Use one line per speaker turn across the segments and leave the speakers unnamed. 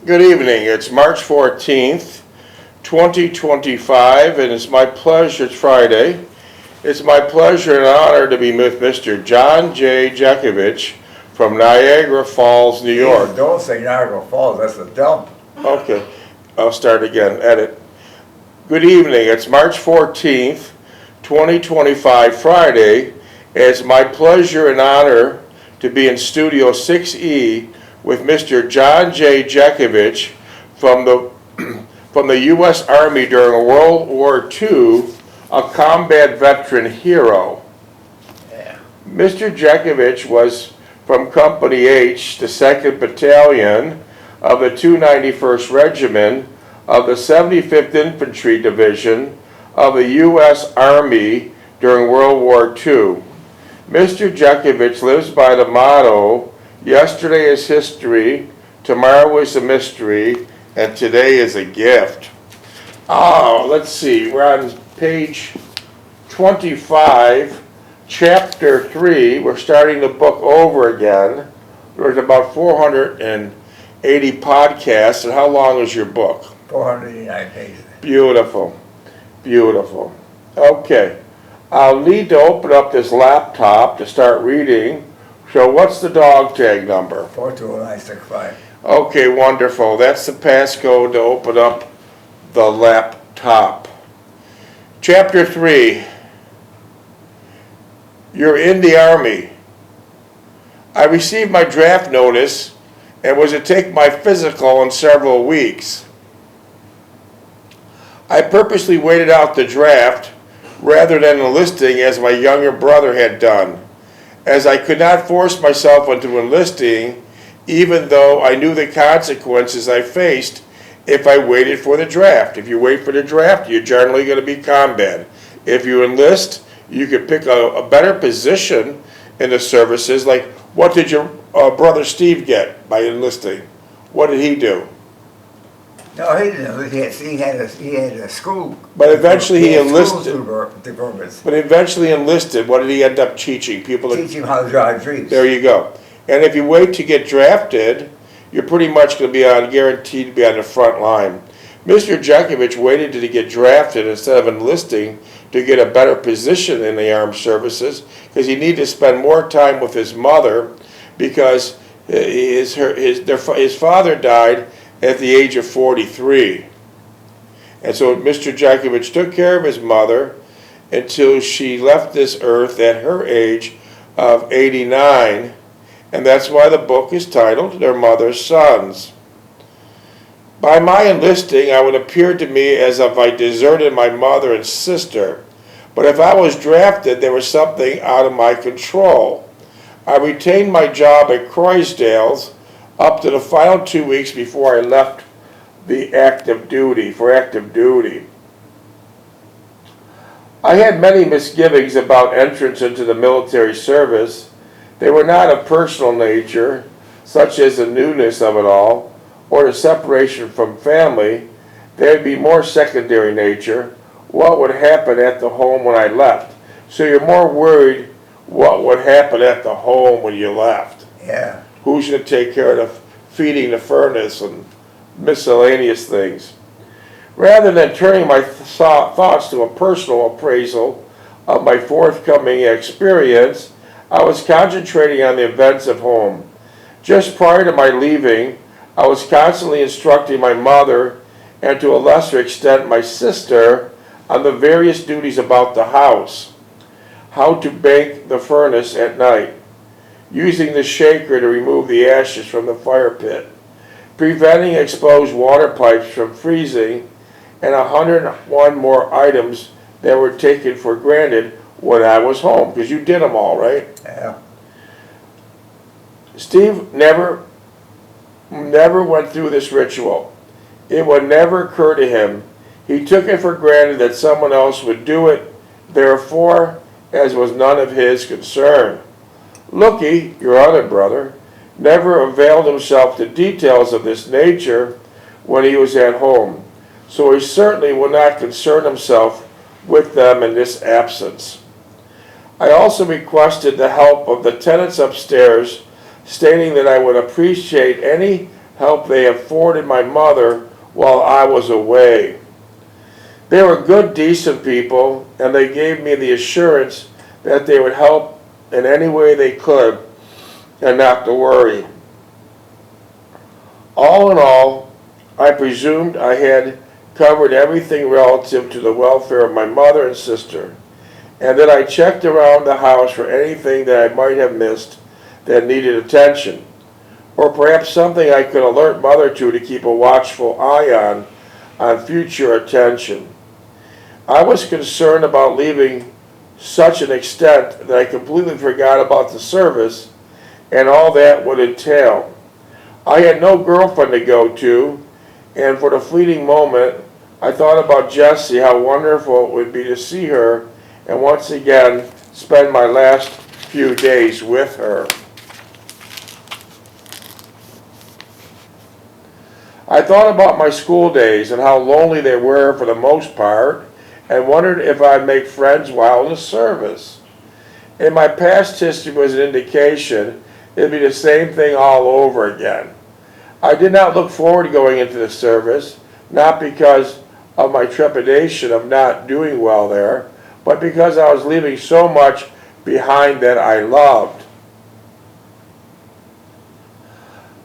Good evening. It's March 14th, 2025, and it's my pleasure, it's Friday. It's my pleasure and honor to be with Mr. John J. Jeckovich from Niagara Falls, New York.
Don't say Niagara Falls, that's a dump.
Okay, I'll start again, edit. Good evening. It's March 14th, 2025, Friday. It's my pleasure and honor to be in Studio 6E with Mr. John J. Jeckovich from the U.S. Army during World War II, a combat veteran hero.
Yeah.
Mr. Jeckovich was from Company H, the 2nd Battalion of the 291st Regiment of the 75th Infantry Division of the U.S. Army during World War II. Mr. Jeckovich lives by the motto, yesterday is history, tomorrow is a mystery, and today is a gift. Let's see, we're on page 25, chapter 3. We're starting the book over again. There's about 480 podcasts, and how long is your book?
489 pages.
Beautiful, beautiful. Okay, I'll need to open up this laptop to start reading. So what's the dog tag number?
420965.
Okay, wonderful. That's the passcode to open up the laptop. Chapter 3. You're in the Army. I received my draft notice and was to take my physical in several weeks. I purposely waited out the draft rather than enlisting as my younger brother had done, as I could not force myself into enlisting, even though I knew the consequences I faced if I waited for the draft. If you wait for the draft, you're generally going to be combat. If you enlist, you could pick a better position in the services. Like, what did your brother Steve get by enlisting? What did he do?
No, he didn't. He had a school.
But eventually he enlisted.
Departments.
But eventually enlisted. What did he end up teaching? People
Teach him how to drive jeeps.
There you go. And if you wait to get drafted, you're pretty much going to be guaranteed to be on the front line. Mr. Jeckovich waited to get drafted instead of enlisting to get a better position in the armed services, because he needed to spend more time with his mother, because his father died at the age of 43. And so Mr. Jeckovich took care of his mother until she left this earth at her age of 89, and that's why the book is titled Their Mother's Sons. By my enlisting, I would appear to me as if I deserted my mother and sister, but if I was drafted, there was something out of my control. I retained my job at Croisdale's up to the final 2 weeks before I left the active duty. I had many misgivings about entrance into the military service. They were not of personal nature, such as the newness of it all, or the separation from family. They would be more secondary nature. What would happen at the home when I left? So you're more worried what would happen at the home when you left.
Yeah.
Who's going to take care of feeding the furnace and miscellaneous things? Rather than turning my thoughts to a personal appraisal of my forthcoming experience, I was concentrating on the events of home. Just prior to my leaving, I was constantly instructing my mother, and to a lesser extent my sister, on the various duties about the house. How to bake the furnace at night, using the shaker to remove the ashes from the fire pit, preventing exposed water pipes from freezing, and 101 more items that were taken for granted when I was home, because you did them all, right?
Yeah.
Steve never went through this ritual. It would never occur to him. He took it for granted that someone else would do it, therefore, as was none of his concern. Looky, your other brother, never availed himself to details of this nature when he was at home, so he certainly would not concern himself with them in this absence. I also requested the help of the tenants upstairs, stating that I would appreciate any help they afforded my mother while I was away. They were good, decent people, and they gave me the assurance that they would help in any way they could and not to worry. All in all, I presumed I had covered everything relative to the welfare of my mother and sister, and that I checked around the house for anything that I might have missed that needed attention, or perhaps something I could alert Mother to keep a watchful eye on future attention. I was concerned about leaving such an extent that I completely forgot about the service and all that would entail. I had no girlfriend to go to, and for the fleeting moment, I thought about Jessie, how wonderful it would be to see her and once again spend my last few days with her. I thought about my school days and how lonely they were for the most part, and wondered if I'd make friends while in the service. And my past history was an indication it'd be the same thing all over again. I did not look forward to going into the service, not because of my trepidation of not doing well there, but because I was leaving so much behind that I loved.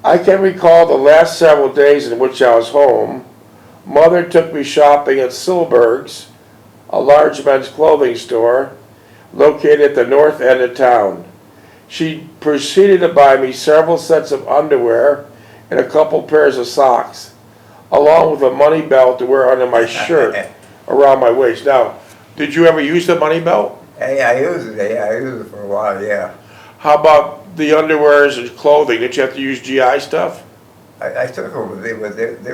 I can recall the last several days in which I was home. Mother took me shopping at Silberg's, a large men's clothing store located at the north end of town. She proceeded to buy me several sets of underwear and a couple pairs of socks, along with a money belt to wear under my shirt around my waist. Now, did you ever use the money belt?
Hey, I used it. Yeah, I used it for a while. Yeah.
How about the underwears and clothing? Did you have to use GI stuff?
I took them. They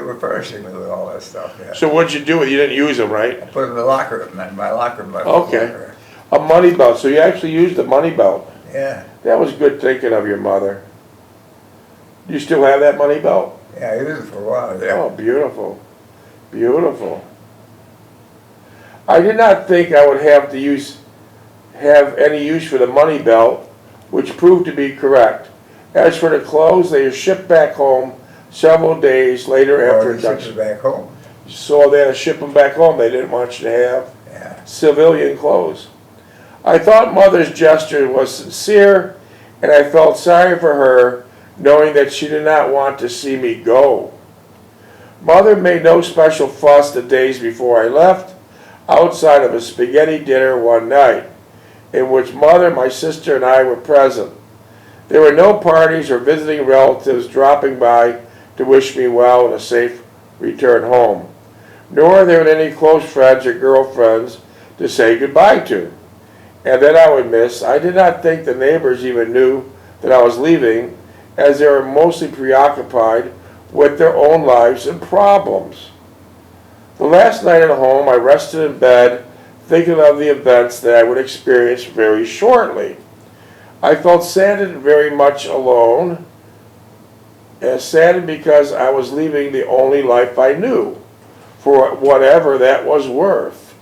were furnishing me with all that stuff. Yeah.
So what'd you do with it? You didn't use them, right?
I put them in the locker, in my locker.
Okay. A money belt. So you actually used the money belt.
Yeah.
That was good thinking of your mother. You still have that money belt?
Yeah, I used it for a while. Yeah.
Oh, beautiful. Beautiful. I did not think I would have any use for the money belt, which proved to be correct. As for the clothes, they were shipped back home several days later after induction.
Back home.
So they had to ship them back home. They didn't want you to have civilian clothes. I thought Mother's gesture was sincere, and I felt sorry for her, knowing that she did not want to see me go. Mother made no special fuss the days before I left, outside of a spaghetti dinner one night, in which Mother, my sister, and I were present. There were no parties or visiting relatives dropping by to wish me well and a safe return home, nor were there any close friends or girlfriends to say goodbye to, and that I would miss. I did not think the neighbors even knew that I was leaving, as they were mostly preoccupied with their own lives and problems. The last night at home, I rested in bed, thinking of the events that I would experience very shortly. I felt saddened, very much alone, and saddened because I was leaving the only life I knew, for whatever that was worth,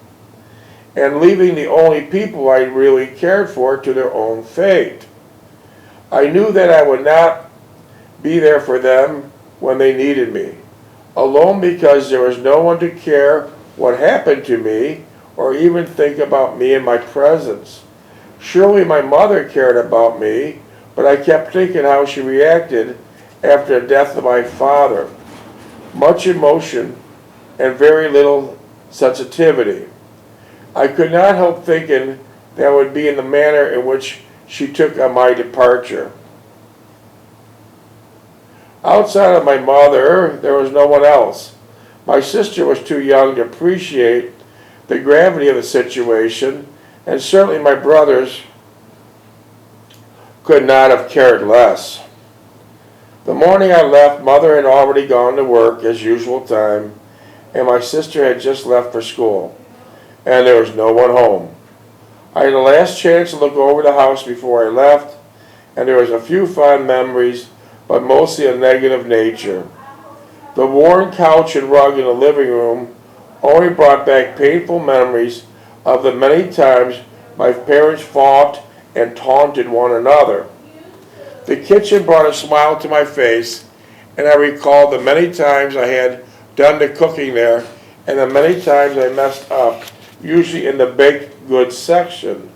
and leaving the only people I really cared for to their own fate. I knew that I would not be there for them when they needed me, alone because there was no one to care what happened to me or even think about me in my presence. Surely my mother cared about me, but I kept thinking how she reacted after the death of my father. Much emotion and very little sensitivity. I could not help thinking that would be in the manner in which she took on my departure. Outside of my mother, there was no one else. My sister was too young to appreciate the gravity of the situation, and certainly my brothers could not have cared less. The morning I left, Mother had already gone to work as usual time, and my sister had just left for school, and there was no one home. I had the last chance to look over the house before I left, and there was a few fond memories, but mostly of negative nature. The worn couch and rug in the living room only brought back painful memories of the many times my parents fought and taunted one another. The kitchen brought a smile to my face, and I recall the many times I had done the cooking there, and the many times I messed up, usually in the baked goods section.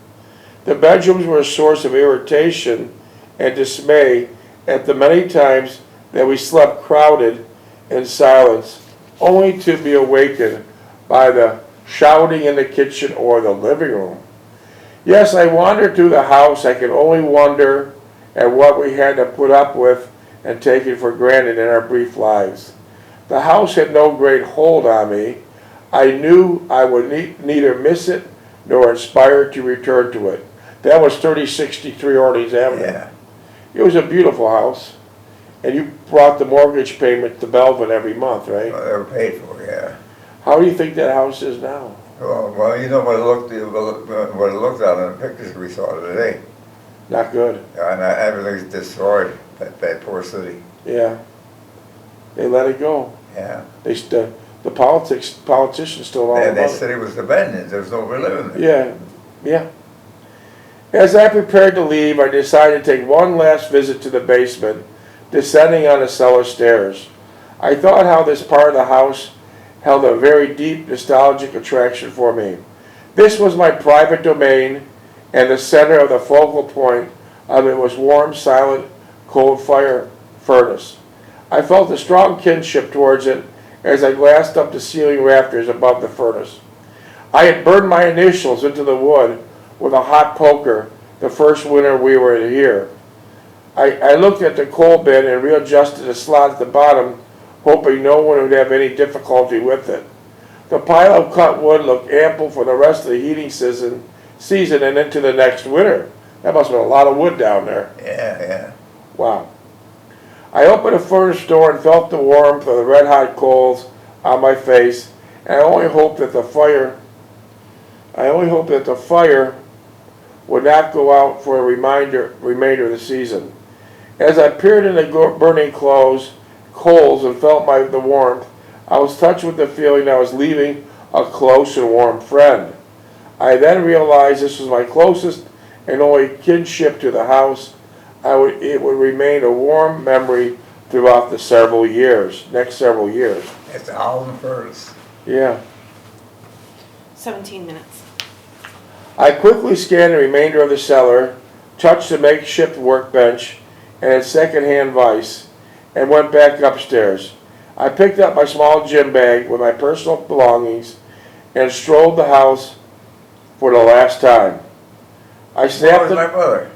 The bedrooms were a source of irritation and dismay at the many times that we slept crowded in silence, only to be awakened by the shouting in the kitchen or the living room. Yes, I wandered through the house. I could only wonder at what we had to put up with and take it for granted in our brief lives. The house had no great hold on me. I knew I would neither miss it nor inspired to return to it. That was 3063 Orleans Avenue.
Yeah.
It was a beautiful house. And you brought the mortgage payment to Belvin every month, right?
Well, they were paid for, yeah.
How do you think that house is now?
Well, you know what it looked like in the pictures we saw today.
Not good.
And everything's destroyed, that poor city.
Yeah. They let it go.
Yeah.
The politicians still own
That
it.
city was abandoned. There's nobody living there.
Yeah, yeah. As I prepared to leave, I decided to take one last visit to the basement, descending on the cellar stairs. I thought how this part of the house held a very deep nostalgic attraction for me. This was my private domain, and the center of the focal point of it was warm, silent, cold fire furnace. I felt a strong kinship towards it as I glanced up the ceiling rafters above the furnace. I had burned my initials into the wood with a hot poker the first winter we were here. I looked at the coal bin and readjusted the slot at the bottom, hoping no one would have any difficulty with it. The pile of cut wood looked ample for the rest of the heating season and into the next winter. That must have been a lot of wood down there.
Yeah.
Wow. I opened the furnace door and felt the warmth of the red-hot coals on my face, and I only hoped that the fire would not go out for a remainder of the season. As I peered in the burning coals and felt the warmth, I was touched with the feeling that I was leaving a close and warm friend. I then realized this was my closest and only kinship to the house. It would remain a warm memory throughout the next several years.
It's the Holland furnace.
Yeah.
17 minutes.
I quickly scanned the remainder of the cellar, touched the makeshift workbench and its second-hand vise, and went back upstairs. I picked up my small gym bag with my personal belongings and strolled the house for the last time. I snapped
Where was my mother?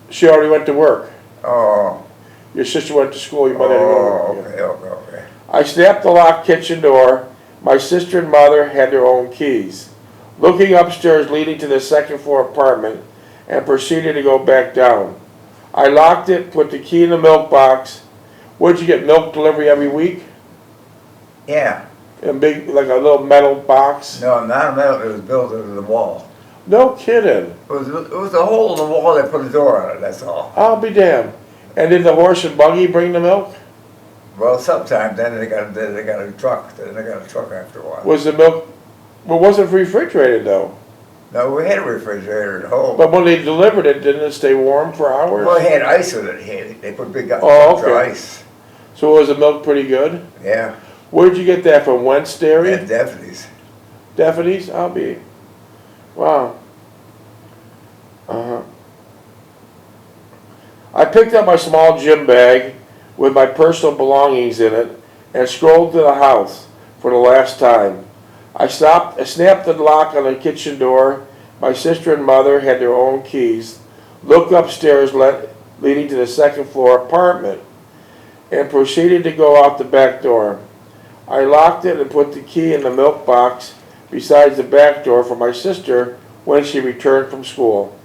She already went to work.
Oh.
Your sister went to school, your mother didn't go to work.
Okay.
I snapped the locked kitchen door. My sister and mother had their own keys. Looking upstairs leading to the second floor apartment and proceeded to go back down. I locked it, put the key in the milk box. Would you get milk delivery every week?
Yeah.
In big, like a little metal box?
No, not metal. It was built into the wall.
No kidding.
It was a hole in the wall. They put a door on it. That's all.
I'll be damned. And did the horse and buggy bring the milk?
Well, sometimes then they got a truck. Then they got a truck after a while.
Was the milk? Well, wasn't refrigerated though.
No, we had a refrigerator at home.
But when they delivered it, didn't it stay warm for hours?
Well, they had ice with it. They put big
Oh,
tubs of
okay.
ice.
So was the milk pretty good?
Yeah.
Where'd you get that from? Wentz Dairy?
And Daphne's.
Daphne's? I'll be. Wow. I picked up my small gym bag with my personal belongings in it and strolled to the house for the last time. I snapped the lock on the kitchen door. My sister and mother had their own keys. Looked upstairs leading to the second floor apartment and proceeded to go out the back door. I locked it and put the key in the milk box besides the back door for my sister when she returned from school.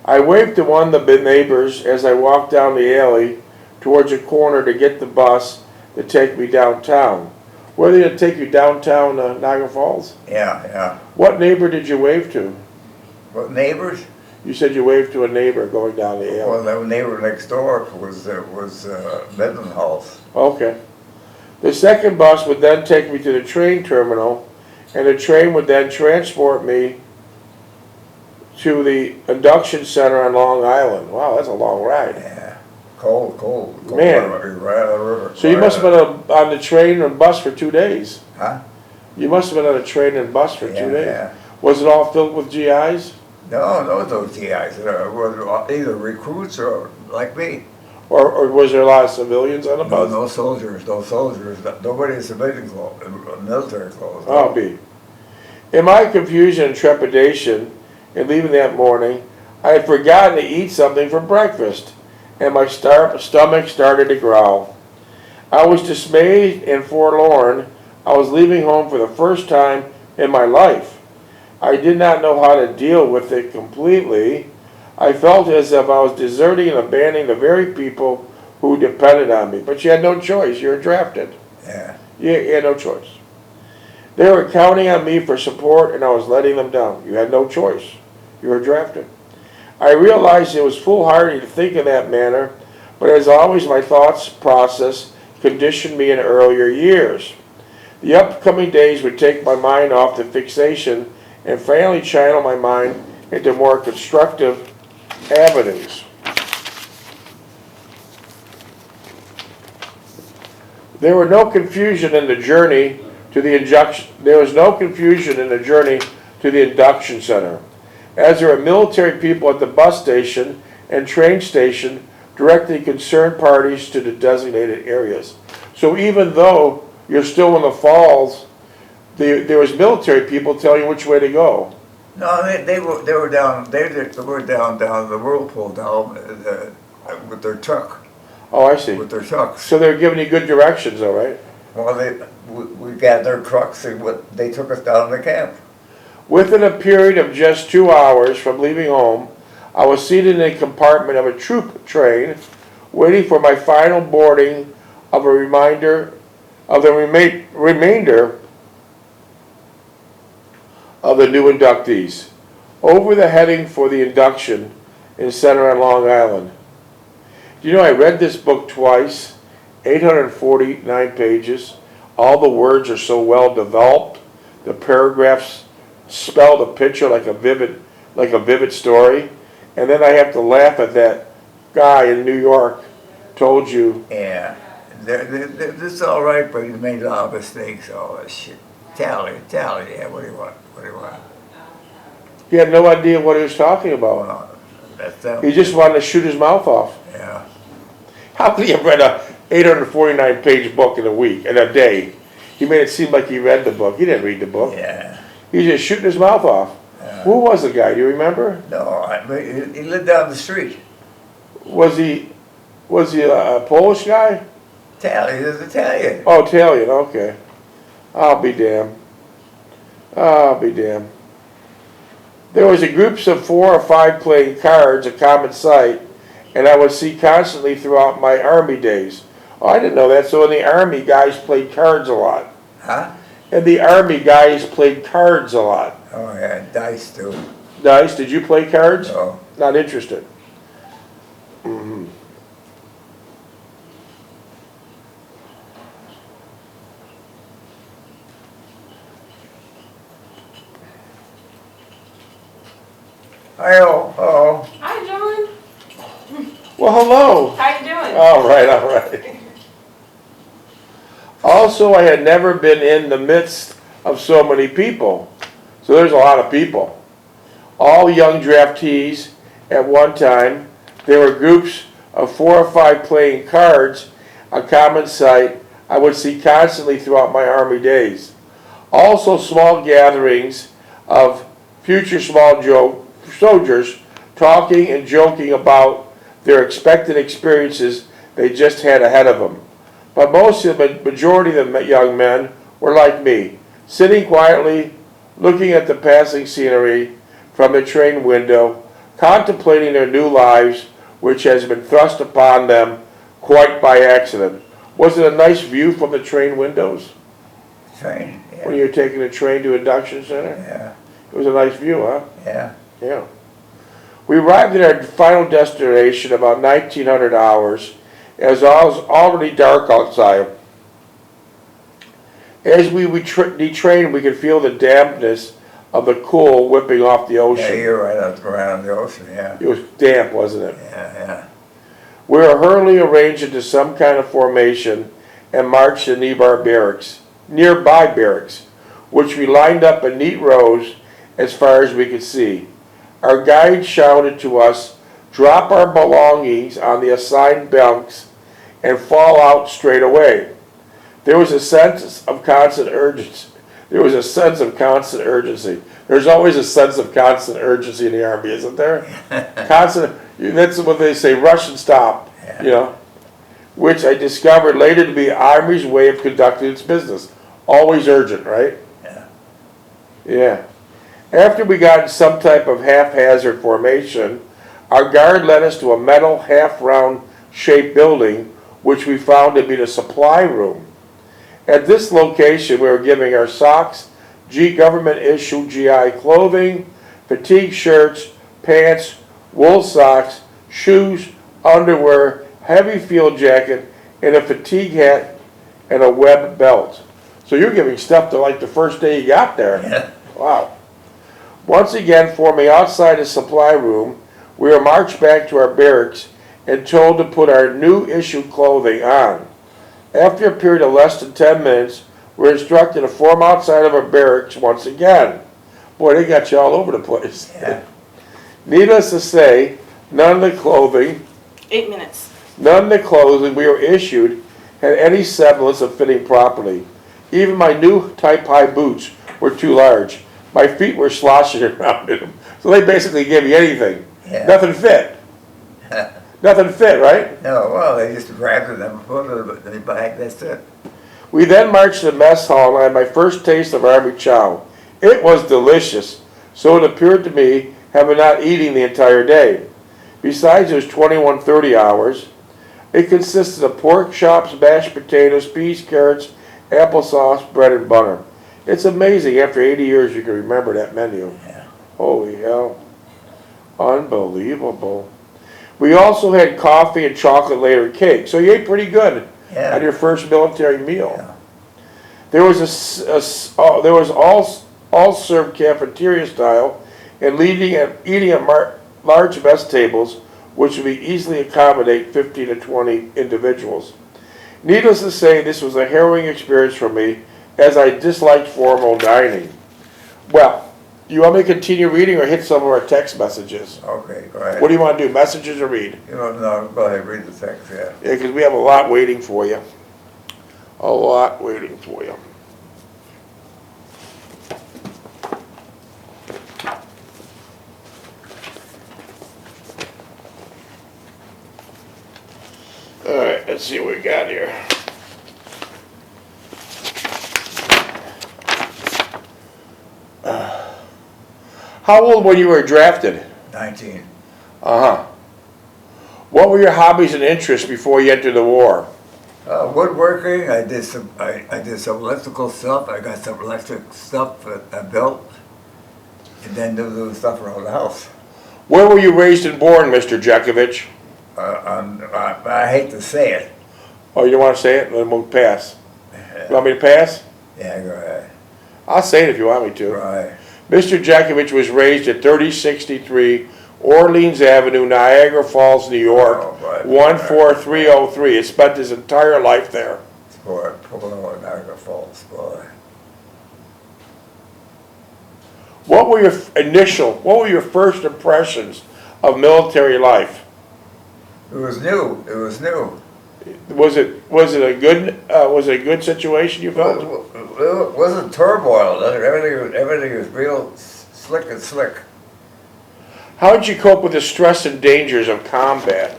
I waved to one of the neighbors as I walked down the alley towards a corner to get the bus to take me downtown. Were they to take you downtown Niagara Falls?
Yeah.
What neighbor did you wave to?
What, neighbors?
You said you waved to a neighbor going down the alley.
Well, the neighbor next door was Mendenhall's.
Okay. The second bus would then take me to the train terminal, and the train would then transport me to the induction center on Long Island. Wow, that's a long ride.
Yeah. Cold.
Man.
Right out of the river.
So you must have been on the train and bus for 2 days.
Huh?
You must have been on a train and bus for 2
Yeah,
days.
yeah.
Was it all filled with GIs?
No, those GIs. Were either recruits or like me.
Or was there a lot of civilians on the bus?
No soldiers. Nobody in civilian clothes, military clothes.
I'll be. In my confusion and trepidation in leaving that morning, I had forgotten to eat something for breakfast, and my stomach started to growl. I was dismayed and forlorn. I was leaving home for the first time in my life. I did not know how to deal with it completely. I felt as if I was deserting and abandoning the very people who depended on me. But you had no choice. You were drafted.
Yeah.
You had no choice. They were counting on me for support, and I was letting them down. You had no choice. You were drafted. I realized it was foolhardy to think in that manner, but as always, my thoughts process conditioned me in earlier years. The upcoming days would take my mind off the fixation and finally channel my mind into more constructive avenues. There was no confusion in the journey to the induction center, as there were military people at the bus station and train station directing concerned parties to the designated areas. So even though you're still in the falls, there was military people telling you which way to go.
No, they were down the whirlpool down with their truck.
Oh, I see.
With their trucks.
So they're giving you good directions, all right?
Well, we got their trucks and they took us down to the camp.
Within a period of just 2 hours from leaving home, I was seated in a compartment of a troop train, waiting for my final boarding of the remainder of the new inductees, over the heading for the induction in Center on Long Island. You know, I read this book twice, 849 pages. All the words are so well developed. The paragraphs spell the picture like a vivid story. And then I have to laugh at that guy in New York told you.
Yeah, this is all right, but he made a lot of mistakes. All that shit. Tally. Yeah, what do you want?
He had no idea what he was talking about.
Well, that's them.
He just wanted to shoot his mouth off.
Yeah.
How could he have read a 849-page book in a week, in a day? He made it seem like he read the book. He didn't read the book.
Yeah.
He was just shooting his mouth off.
Yeah.
Who was the guy? Do you remember?
No, he lived down the street.
Was he a Polish guy?
Italian, he's Italian.
Oh, Italian. Okay. I'll be damned. There was a groups of 4 or 5 playing cards, a common sight, and I would see constantly throughout my Army days. Oh, I didn't know that. So in the Army, guys played cards a lot.
Huh?
In the Army, guys played cards a lot.
Oh, yeah, dice too.
Dice? Did you play cards?
No.
Not interested. Mm-hmm.
Oh.
Hi, John.
Well, hello.
How you doing?
All right. Also, I had never been in the midst of so many people. So there's a lot of people. All young draftees at one time. There were groups of 4 or 5 playing cards, a common sight I would see constantly throughout my Army days. Also small gatherings of future soldiers talking and joking about their expected experiences they just had ahead of them. But most of the majority of the young men were like me, sitting quietly, looking at the passing scenery from the train window, contemplating their new lives, which has been thrust upon them quite by accident. Was it a nice view from the train windows?
Train, yeah.
When you were taking the train to induction center?
Yeah.
It was a nice view, huh?
Yeah.
Yeah. We arrived at our final destination about 1900 hours. It was already dark outside. As we detrained, we could feel the dampness of the cool whipping off the ocean.
Yeah, you're right around the ocean, yeah.
It was damp, wasn't it?
Yeah.
We were hurriedly arranged into some kind of formation and marched to nearby barracks, which we lined up in neat rows as far as we could see. Our guide shouted to us, "Drop our belongings on the assigned bunks and fall out straight away." There was a sense of constant urgency. There's always a sense of constant urgency in the Army, isn't there? Constant. That's what they say, rush and stop, you know, which I discovered later to be the Army's way of conducting its business. Always urgent, right?
Yeah.
Yeah. After we got in some type of haphazard formation, our guard led us to a metal half-round shaped building, which we found to be the supply room. At this location, we were giving our socks, government-issued GI clothing, fatigue shirts, pants, wool socks, shoes, underwear, heavy field jacket, and a fatigue hat and a web belt. So you're giving stuff to like the first day you got there.
Yeah.
Wow. Once again, forming outside the supply room, we were marched back to our barracks and told to put our new issued clothing on. After a period of less than 10 minutes, we were instructed to form outside of our barracks once again. Boy, they got you all over the place.
Yeah.
Needless to say, none of the clothing
8 minutes.
we were issued had any semblance of fitting properly. Even my new type-high boots were too large. My feet were sloshing around in them. So they basically gave you anything.
Yeah.
Nothing fit. Nothing fit, right?
No, well, they just wrapped them, put it in the bag, that's it.
We then marched to the mess hall and I had my first taste of Army chow. It was delicious, so it appeared to me, having not eaten the entire day. Besides, it was 21:30 hours. It consisted of pork chops, mashed potatoes, peas, carrots, applesauce, bread, and butter. It's amazing after 80 years you can remember that menu.
Yeah.
Holy hell. Unbelievable. We also had coffee and chocolate layered cake, so you ate pretty good
Yeah.
on your first military meal.
Yeah.
There was all served cafeteria style, and eating at large mess tables, which would be easily accommodate 15 to 20 individuals. Needless to say, this was a harrowing experience for me, as I disliked formal dining. Well, do you want me to continue reading or hit some of our text messages?
Okay, go ahead.
What do you want to do, messages or read?
You don't know, go ahead, read the text, yeah.
Yeah, because we have a lot waiting for you. A lot waiting for you. All right, let's see what we got here. How old were you when you were drafted?
19.
Uh-huh. What were your hobbies and interests before you entered the war?
Woodworking, I did some electrical stuff. I got some electric stuff that I built, and then do little stuff around the house.
Where were you raised and born, Mr. Jeckovich?
I hate to say it.
Oh, you don't want to say it? Then we'll pass. You want me to pass?
Yeah, go ahead.
I'll say it if you want me to.
Right.
Mr. Jeckovich was raised at 3063 Orleans Avenue, Niagara Falls, New York,
Oh, right.
14303. He spent his entire life there.
Boy, poor Niagara Falls, boy.
What were your first impressions of military life?
It was new. It was new.
Was it a good situation you felt?
It wasn't turmoil. Everything was real slick and slick.
How did you cope with the stress and dangers of combat?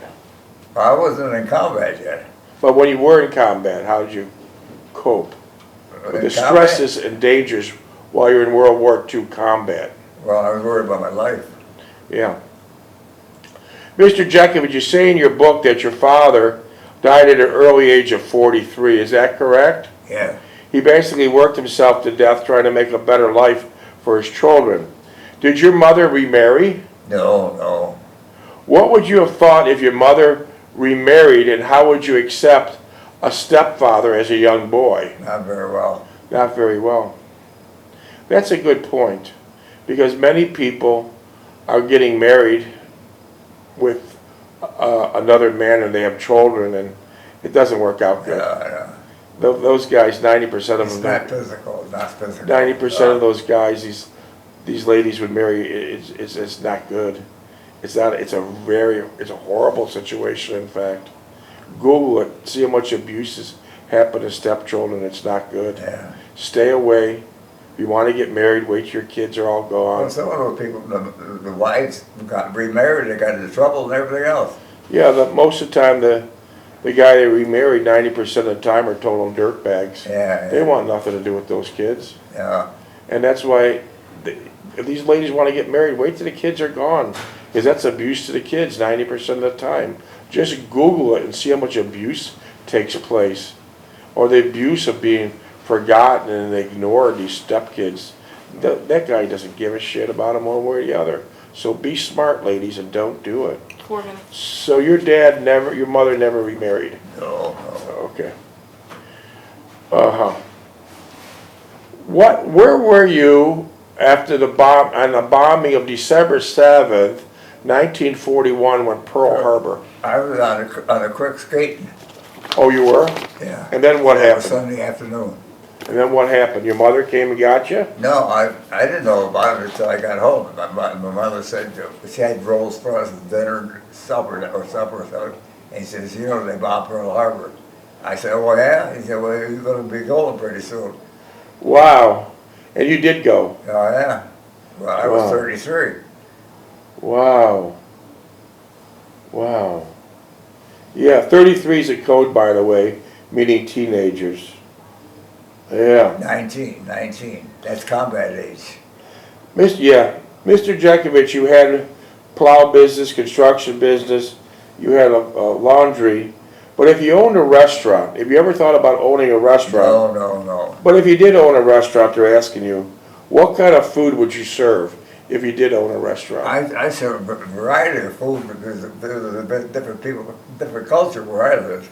I wasn't in combat yet.
But when you were in combat, how did you cope with the stresses and dangers while you're in World War II combat?
Well, I was worried about my life.
Yeah. Mr. Jeckovich, you say in your book that your father died at an early age of 43. Is that correct?
Yeah.
He basically worked himself to death trying to make a better life for his children. Did your mother remarry?
No.
What would you have thought if your mother remarried, and how would you accept a stepfather as a young boy?
Not very well.
Not very well. That's a good point, because many people are getting married with another man and they have children, and it doesn't work out good.
Yeah.
Those guys, 90% of
It's
them,
not physical, not physical.
90% of those guys, these ladies would marry. It's not good. It's not. It's a horrible situation. In fact, Google it. See how much abuses happen to stepchildren. It's not good.
Yeah.
Stay away. If you want to get married, wait till your kids are all
Well,
gone.
some of those people, the wives got remarried, they got into trouble and everything else.
Yeah, most of the time the guy they remarried, 90% of the time are total dirtbags.
Yeah.
They want nothing to do with those kids.
Yeah.
And that's why if these ladies want to get married, wait till the kids are gone. Because that's abuse to the kids 90% of the time. Just Google it and see how much abuse takes place. Or the abuse of being forgotten and ignored, these stepkids. That guy doesn't give a shit about them one way or the other. So be smart, ladies, and don't do it.
4 minutes.
So your mother never remarried?
No.
Okay. Uh-huh. Where were you after the bombing of December 7th, 1941, when Pearl Harbor?
I was on a quick skating.
Oh, you were?
Yeah.
And then what
It was
happened?
Sunday afternoon.
And then what happened? Your mother came and got you?
No, I didn't know about it until I got home. My mother said she had rolls for us at dinner, supper, or something. And he says, you know, they bombed Pearl Harbor. I said, oh yeah? He said, well, you're going to be going pretty soon.
Wow. And you did go?
Oh yeah. Well, I was
Wow.
33.
Wow. Wow. Yeah, 33 is a code, by the way, meaning teenagers. Yeah.
19. That's combat age.
Mr. Jeckovich, you had plow business, construction business, you had a laundry, but if you owned a restaurant, have you ever thought about owning a restaurant?
No.
But if you did own a restaurant, they're asking you, what kind of food would you serve if you did own a restaurant?
I serve a variety of food because there's a bit different people, different culture where I lived.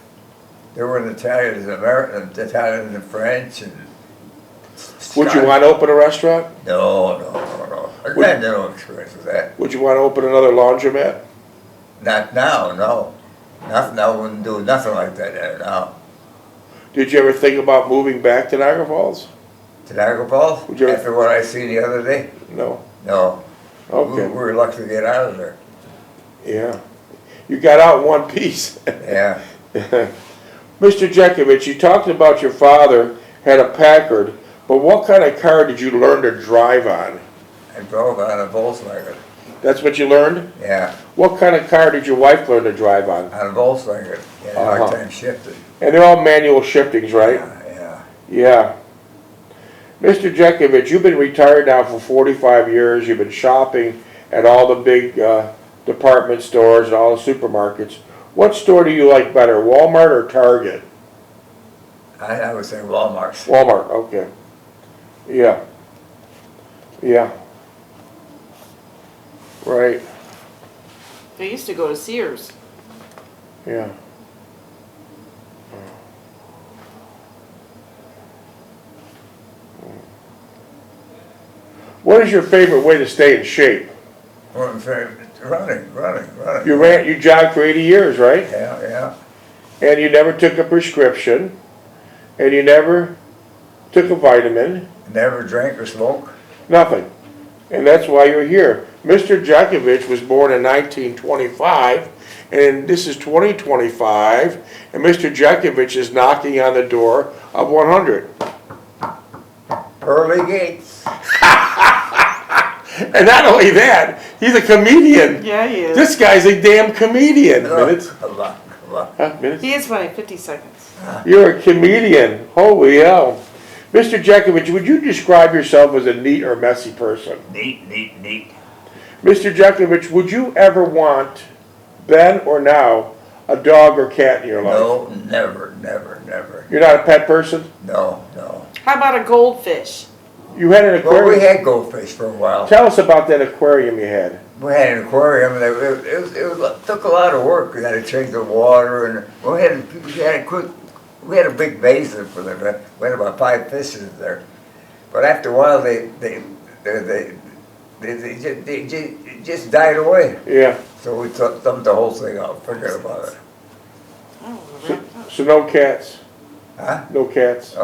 There were Italians, Americans, Italians and French and
Would you want to open a restaurant?
No. I had no experience with that.
Would you want to open another laundromat?
Not now, no. Nothing, I wouldn't do nothing like that now.
Did you ever think about moving back to Niagara Falls?
To Niagara Falls?
Would you ever-
After what I seen the other day?
No.
No.
Okay.
We were lucky to get out of there.
Yeah. You got out in one piece.
Yeah.
Mr. Jeckovich, you talked about your father had a Packard, but what kind of car did you learn to drive on?
I drove on a Volkswagen.
That's what you learned?
Yeah.
What kind of car did your wife learn to drive on?
On a Volkswagen. Yeah,
Uh-huh.
hard time shifted.
And they're all manual shiftings, right?
Yeah.
Yeah. Mr. Jeckovich, you've been retired now for 45 years. You've been shopping at all the big department stores and all the supermarkets. What store do you like better, Walmart or Target?
I would say Walmart's.
Walmart, okay. Yeah. Yeah. Right.
They used to go to Sears.
Yeah. What is your favorite way to stay in shape?
Running.
You jogged for 80 years, right?
Yeah.
And you never took a prescription, and you never took a vitamin,
Never drank or smoked.
nothing. And that's why you're here. Mr. Jeckovich was born in 1925, and this is 2025, and Mr. Jeckovich is knocking on the door of 100.
Pearly gates.
And not only that, he's a comedian.
Yeah, he is.
This guy's a damn comedian. Minutes?
Come on.
Huh? Minutes?
He is funny, 50 seconds.
You're a comedian. Holy hell. Mr. Jeckovich, would you describe yourself as a neat or messy person?
Neat.
Mr. Jeckovich, would you ever want, then or now, a dog or cat in your life?
No, never.
You're not a pet person?
No.
How about a goldfish?
You had an
Well, we
aquarium?
had goldfish for a while.
Tell us about that aquarium you had.
We had an aquarium, and it took a lot of work. We had to change the water, and we had a big basin for them. We had about 5 fishes there. But after a while, they just died away.
Yeah.
So we thumped the whole thing out, forget about it.
Oh, the rabbit.
So no cats?
Huh?
No cats?